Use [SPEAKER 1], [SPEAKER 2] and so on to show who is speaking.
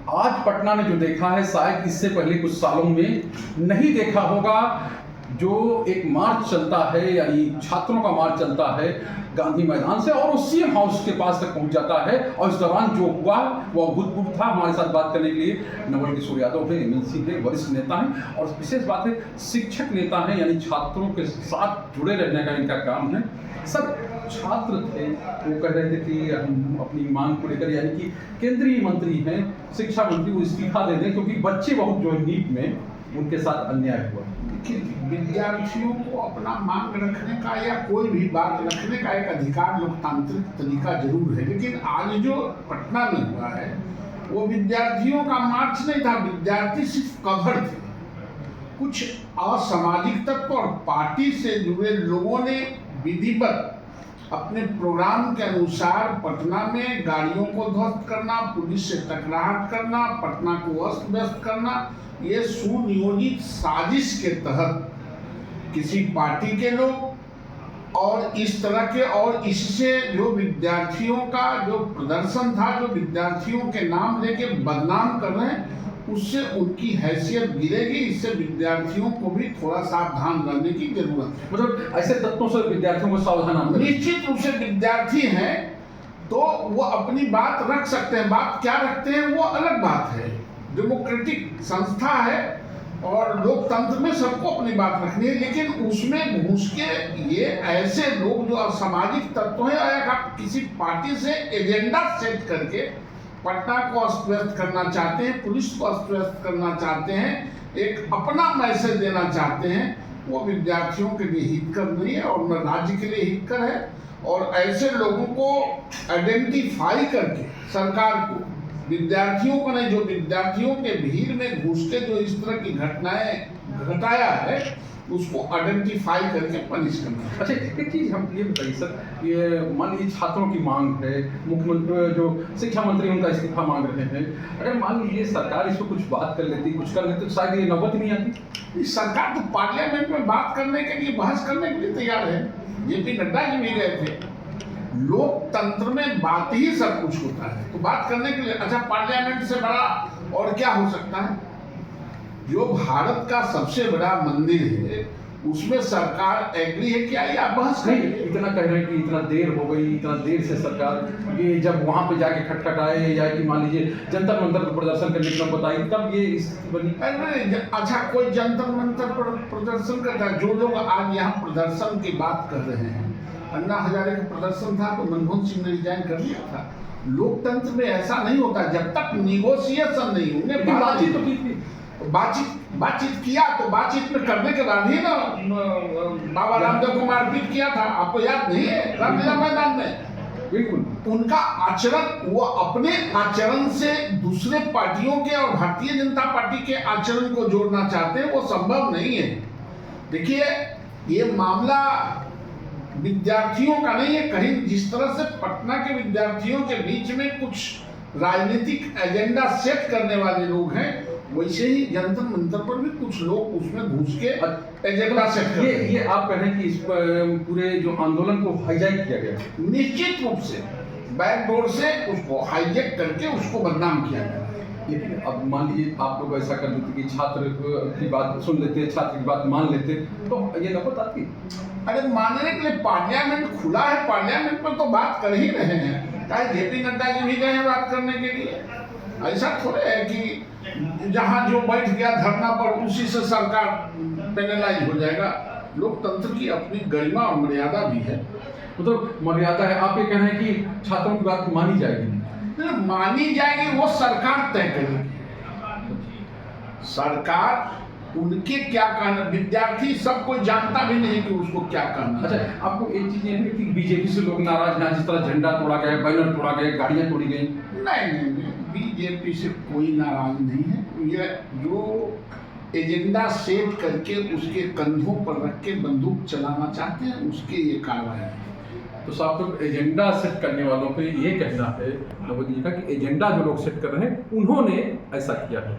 [SPEAKER 1] आज पटना ने जो देखा है शायद इससे पहले कुछ सालों में नहीं देखा होगा। जो एक मार्च चलता है, यानी छात्रों का मार्च चलता है गांधी मैदान से और सीएम हाउस के पास तक पहुंच जाता है, और इस दौरान जो हुआ वो अभूतपूर्व था। हमारे साथ बात करने के लिए नवल किशोर यादव है, एमएलसी के वरिष्ठ नेता हैं, और विशेष बात है शिक्षक नेता हैं, यानी छात्रों के साथ जुड़े रहने का इनका काम है। सब छात्र थे, वो कह रहे थे कि हम अपनी मांग को लेकर, यानी कि केंद्रीय मंत्री हैं, शिक्षा मंत्री, वो इस्तीफा दे दें क्योंकि बच्चे बहुत जो है नीट में उनके साथ अन्याय हुआ।
[SPEAKER 2] विद्यार्थियों को अपना मांग रखने का या कोई भी बात रखने का एक अधिकार लोकतांत्रिक तरीका जरूर है, लेकिन आज जो पटना में हुआ है वो विद्यार्थियों का मार्च नहीं था। विद्यार्थी सिर्फ कवर थे। कुछ असामाजिक तत्व और पार्टी से जुड़े लोगों ने विधिवत अपने प्रोग्राम के अनुसार पटना में गाड़ियों को ध्वस्त करना, पुलिस से टकराहट करना, पटना को अस्त व्यस्त करना, ये सुनियोजित साजिश के तहत किसी पार्टी के लोग और इस तरह के, और इससे जो विद्यार्थियों का जो प्रदर्शन था, जो विद्यार्थियों के नाम लेके बदनाम कर रहे हैं, उससे उनकी हैसियत गिरेगी। इससे विद्यार्थियों को भी थोड़ा सावधान रहने की जरूरत है।
[SPEAKER 1] मतलब ऐसे तत्वों से विद्यार्थियों को सावधान,
[SPEAKER 2] निश्चित रूप से विद्यार्थी हैं तो वो अपनी बात रख सकते हैं। बात क्या रखते हैं वो अलग बात है। डेमोक्रेटिक संस्था है और लोकतंत्र में सबको अपनी बात रखनी है, लेकिन उसमें घुस के ये ऐसे लोग जो असामाजिक तत्व हैं, आप किसी पार्टी से एजेंडा सेट करके पटना को अस्त व्यस्त करना चाहते हैं, पुलिस को अस्त व्यस्त करना चाहते हैं, एक अपना मैसेज देना चाहते हैं, वो विद्यार्थियों के लिए हितकर नहीं है और न राज्य के लिए हितकर है। और ऐसे लोगों को आइडेंटिफाई करके सरकार को, विद्यार्थियों को नहीं, जो विद्यार्थियों के भीड़ में घुस के जो इस तरह की घटनाएं घटाया है, उसको आइडेंटिफाई करके पनिश करना।
[SPEAKER 1] अच्छा, एक चीज हम ये बताइए सर, ये मान लीजिए छात्रों की मांग है, मुख्यमंत्री जो शिक्षा मंत्री उनका इस्तीफा मांग रहे हैं, अगर मान लीजिए सरकार इस पर कुछ बात कर लेती, कुछ कर लेती, तो शायद ये नौबत नहीं आती।
[SPEAKER 2] सरकार तो पार्लियामेंट में बात करने के लिए, बहस करने के लिए तैयार है। जेपी नड्डा जी भी गए थे। लोकतंत्र में बात ही सब कुछ होता है, तो बात करने के लिए, अच्छा पार्लियामेंट से बड़ा और क्या हो सकता है? जो भारत का सबसे बड़ा मंदिर है उसमें सरकार एग्री है कि आइए आप बहस
[SPEAKER 1] नहीं,
[SPEAKER 2] करिए।
[SPEAKER 1] इतना कह रहे हैं कि इतना देर हो गई, इतना देर से सरकार ये जब वहां पे जाके खटखटाए, या कि मान लीजिए जंतर मंतर पर प्रदर्शन करने की बताई, तब ये स्थिति बनी।
[SPEAKER 2] अच्छा, कोई जंतर मंतर पर प्रदर्शन करता है? जो लोग आज यहाँ प्रदर्शन की बात कर रहे हैं, अन्ना हजारे का प्रदर्शन था तो मनमोहन सिंह ने रिजाइन कर दिया था। लोकतंत्र में ऐसा नहीं होता। जब तक निगोशिएशन नहीं होंगे,
[SPEAKER 1] बातचीत तो की थी,
[SPEAKER 2] बातचीत किया, तो बातचीत में करने के बाद ही ना बाबा रामदेव को मारपीट किया था। आपको याद नहीं है? रामलीला मैदान में।
[SPEAKER 1] बिल्कुल।
[SPEAKER 2] उनका आचरण, वो अपने आचरण से दूसरे पार्टियों के और भारतीय जनता पार्टी के आचरण को जोड़ना चाहते हैं, वो संभव नहीं है। देखिए, ये मामला विद्यार्थियों का नहीं है। कहीं जिस तरह से पटना के विद्यार्थियों के बीच में कुछ राजनीतिक एजेंडा सेट करने वाले लोग हैं, वैसे ही जंतर मंतर पर भी कुछ लोग उसमें घुस के एजेंडा सेट कर रहे हैं।
[SPEAKER 1] ये आप कह रहे हैं कि इस पूरे जो आंदोलन को हाईजैक किया गया?
[SPEAKER 2] निश्चित रूप से बैकडोर से उसको हाईजैक करके उसको बदनाम किया गया।
[SPEAKER 1] लेकिन अब मान लीजिए आप लोग ऐसा कर देते कि छात्र की बात सुन लेते, छात्र की बात मान लेते, तो ये नौबत आती?
[SPEAKER 2] अरे मानने के लिए पार्लियामेंट खुला है, पार्लियामेंट में तो बात कर ही रहे हैं। चाहे जेपी नड्डा जी भी गए हैं बात करने के लिए। ऐसा थोड़े है कि जहां जो बैठ गया धरना पर उसी से सरकार पेनलाइज हो जाएगा। लोकतंत्र की अपनी गरिमा और मर्यादा भी है।
[SPEAKER 1] मतलब मर्यादा है। आप ये कह रहे हैं कि छात्रों की बात मानी जाएगी?
[SPEAKER 2] मानी जाएगी वो सरकार तय करेगी। सरकार उनके क्या कहना, विद्यार्थी सब कोई जानता भी नहीं कि उसको क्या कहना।
[SPEAKER 1] अच्छा, आपको एक चीज ये है कि बीजेपी से लोग नाराज हैं, जिस तरह झंडा तोड़ा गया, बैनर तोड़ा गया, गाड़ियां तोड़ी गई?
[SPEAKER 2] नहीं, बीजेपी से कोई नाराज नहीं है। ये जो एजेंडा सेट करके उसके कंधों पर रख के बंदूक चलाना चाहते हैं, उसके ये कार्रवाई है।
[SPEAKER 1] तो साहब, तो एजेंडा सेट करने वालों पे ये कहना है नवोद जी का कि एजेंडा जो लोग सेट कर रहे हैं उन्होंने ऐसा किया है।